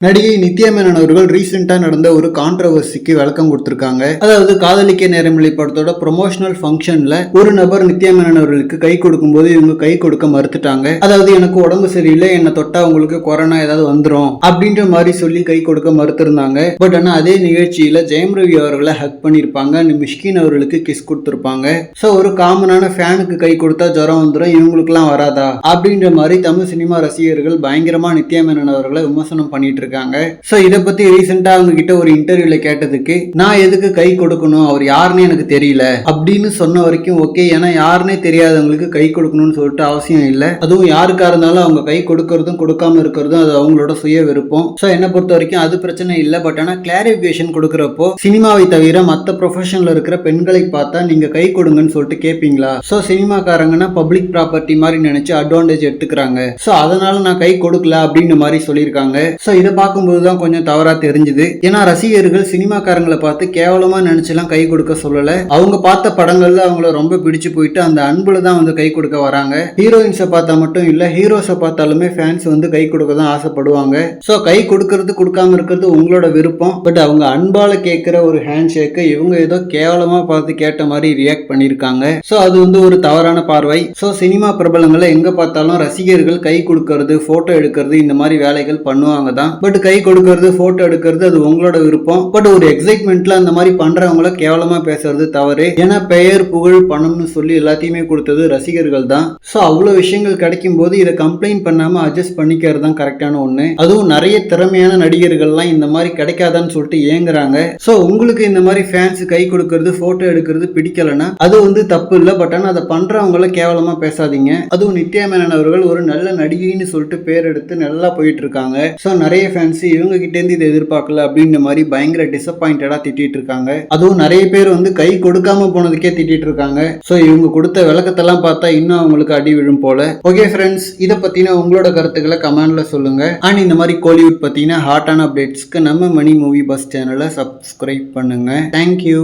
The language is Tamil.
நடிகை நித்யா மேனன் அவர்கள் ரீசெண்டா நடந்த ஒரு கான்ட்ரவர்சிக்கு விளக்கம் கொடுத்திருக்காங்க. அதாவது காதலிக்க நேரமில்லை படத்தோட ப்ரொமோஷனல் ஃபங்க்ஷன்ல ஒரு நபர் நித்யா மேனன் அவர்களுக்கு கை கொடுக்கும் போது இவங்க கை கொடுக்க மறுத்துட்டாங்க. அதாவது எனக்கு உடம்பு சரியில்லை, என்ன தொட்டா உங்களுக்கு கொரோனா ஏதாவது வந்துரும் அப்படின்ற மாதிரி சொல்லி கை கொடுக்க மறுத்திருந்தாங்க. பட் ஆனா அதே நிகழ்ச்சியில ஜெயம் ரவி அவர்களை ஹக் பண்ணிருப்பாங்க, மிஷ்கின் அவர்களுக்கு கிஸ் கொடுத்திருப்பாங்க. சோ ஒரு காமனான ஃபேனுக்கு கை கொடுத்தா ஜுரம் வந்துடும், இவங்களுக்கு எல்லாம் வராதா அப்படின்ற மாதிரி தமிழ் சினிமா ரசிகர்கள் பயங்கரமா நித்யா மேனன் அவர்களை விமர்சனம் பண்ணிட்டு இருக்காங்க. சோ இத பத்தி ரீசெண்டா அவங்க கிட்ட ஒரு இன்டர்வியூல கேட்டதுக்கு, நான் எதுக்கு கை கொடுக்கணும், அவர் யாருன்னு எனக்கு தெரியல அப்படின்னு சொன்ன வரைக்கும் ஓகே. ஏன்னா யாருன்னே தெரியாதவங்களுக்கு கை கொடுக்கணும்னு சொல்லிட்டு அவசியம் இல்லை. அதுவும் யாருக்கா இருந்தாலும் அவங்க கை கொடுக்கறதும் கொடுக்காம இருக்கிறதும் அது அவங்களோட சுய விருப்பம். சோ என்ன பொறுத்த வரைக்கும் அது பிரச்சனை இல்லை. பட் ஆனா கிளாரிபிகேஷன் கொடுக்கறப்போ சினிமாவை தவிர மத்த ப்ரொஃபஷன்ல இருக்கிற பெண்களை பார்த்தா நீங்க கை கொடுங்கன்னு சொல்லிட்டு கேட்பீங்களா? சோ சினிமாக்காரங்கன்னா பப்ளிக் ப்ராப்பர்ட்டி மாதிரி நினைச்சு அட்வான்டேஜ் எடுத்துக்கிறாங்க. சோ அதனால நான் கை கொடுக்கல அப்படின்னு மாதிரி சொல்லியிருக்காங்க. சோ இதை பார்க்கும்போதுதான் கொஞ்சம் தவறா தெரிஞ்சுது. ஏன்னா ரசிகர்கள் சினிமாக்காரங்களை பார்த்து கேவலமா நினைச்செல்லாம் கை கொடுக்க சொல்லல. அவங்க பார்த்த படங்கள்ல அவங்கள ரொம்ப பிடிச்சு போயிட்டு அந்த அன்புல தான் வந்து கை கொடுக்க வராங்க. ஹீரோயின்ஸை பார்த்தா மட்டும் இல்ல, ஹீரோஸை பார்த்தாலுமே ஃபேன்ஸ் வந்து கை கொடுக்க தான் ஆசைப்படுவாங்க. சோ கை கொடுக்கறது கொடுக்காம இருக்கிறது உங்களோட விருப்பம். பட் அவங்க அன்பால கேட்கிற ஒரு ஹேண்ட் ஷேக்கை இவங்க ஏதோ கேவலமா பார்த்து கேட்ட மாதிரி ரியாக்ட் பண்ணிருக்காங்க. சோ அது வந்து ஒரு தவறான பார்வை. சோ சினிமா பிரபலங்களை எங்க பார்த்தாலும் ரசிகர்கள் கை கொடுக்கறது, போட்டோ எடுக்கிறது இந்த மாதிரி வேலைகள் பண்ணுவாங்க தான். பட் கை கொடுக்கறது, போட்டோ எடுக்கிறது அது உங்களோட விருப்பம். பட் ஒரு எக்ஸைட்மெண்ட்ல அந்த மாதிரி பண்றவங்கள கேவலமா பேசுறது தவறு. ஏன்னா பெயர் புகழ் பணம்னு சொல்லி எல்லாத்தையுமே கொடுத்தது ரசிகர்கள் தான். சோ அவ்வளவு விஷயங்கள் கிடைக்கும் போது இதை கம்ப்ளைண்ட் பண்ணாம அட்ஜஸ்ட் பண்ணிக்கிறது தான் கரெக்டான ஒண்ணு. அதுவும் நிறைய திறமையான நடிகர்கள்லாம் இந்த மாதிரி கிடைக்காதான்னு சொல்லிட்டு ஏங்குறாங்க. சோ உங்களுக்கு இந்த மாதிரி ஃபேன்ஸ் கை கொடுக்கறது, போட்டோ எடுக்கிறது பிடிக்கலன்னா அது வந்து தப்பு இல்லை. பட் ஆனா அதை பண்றவங்கள கேவலமா பேசாதீங்க. அதுவும் நித்யா மேனன் அவர்கள் ஒரு நல்ல நடிகைன்னு சொல்லிட்டு பேர் எடுத்து நல்லா போயிட்டு இருக்காங்க. சோ நிறைய ஃபேன்ஸ் இவங்க கிட்ட இருந்து இதை எதிர்பார்க்கல அப்படின்ற மாதிரி பயங்கர டிசப்பாயிண்டடா திட்டிட்டு இருக்காங்க. அதுவும் நிறைய பேர் வந்து கை கொடுக்காம போனதுக்கே திட்டிட்டு இருக்காங்க. சோ இவங்க கொடுத்த விளக்கத்தெல்லாம் பார்த்தா இன்னும் அவங்களுக்கு அடி விழும் போல. ஓகே ஃப்ரெண்ட்ஸ், இதை பத்தின உங்களோட கருத்துக்களை கமெண்ட்ல சொல்லுங்க. அண்ட் இந்த மாதிரி கோலிவுட் பத்தின ஹாட்டான அப்டேட்ஸ்க்கு நம்ம மணி மூவி பஸ் சேனலை சப்ஸ்கிரைப் பண்ணுங்க. தேங்க்யூ.